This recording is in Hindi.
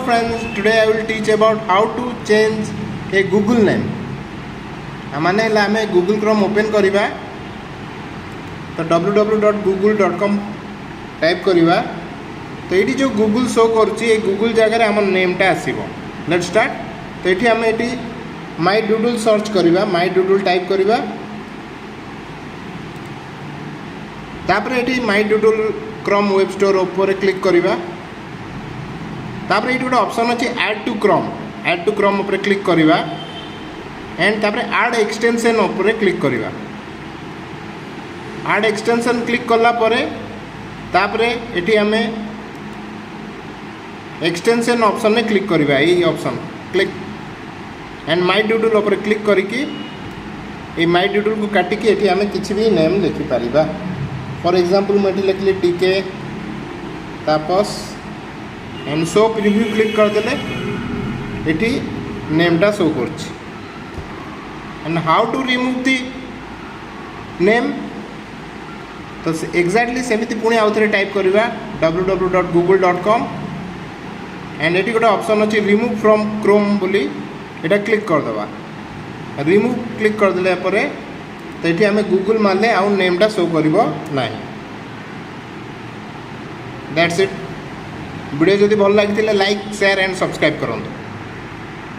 friends, today I will teach about how to change a Google name. माने आम Google Chrome ओपन करवा तो www.google.com टाइप करवा तो ये जो Google शो कर Google जगह आम नेमटा आसो. Let start. तो ये आम ये माई डुडुल सर्च करवा माई डुडुल टाइप करवा तापर ये माई डुडुल क्रोम वेब स्टोर ऊपर क्लिक करवा तापर ये गोटे ऑप्शन अच्छी ऐड टू क्रोम ऊपर क्लिक करवा एंड तापर ऐड एक्सटेंशन ऊपर क्लिक करवा. ऐड एक्सटेंशन क्लिक कला परे तापरे ये आम एक्सटेंशन ऑप्शन में क्लिक करवा. ये ऑप्शन क्लिक एंड माई डुडुल ऊपर क्लिक करके ये माई डुडुल को काटिकी ये आम किसी भी नेम लिखिपर. फॉर एग्जांपल मुझे लिखली टीके तापस एंड शो प्रीव्यू क्लिक करदे ये नेमटा शो कर. And how to remove the name तो एक्जाक्टली सेमती पुणी आउ थे टाइप करवा www.google.com एंड ये गोटे ऑप्शन अच्छी रिमूव फ्रॉम क्रोम बोली ये क्लिक करदे. रिमूव क्लिक करदे तो ये आम गूगल मारे आउ नेमटा शो कर ना. That's it. वीडियो जदि भल लगी लाइक शेयर एंड सब्सक्राइब करूँ.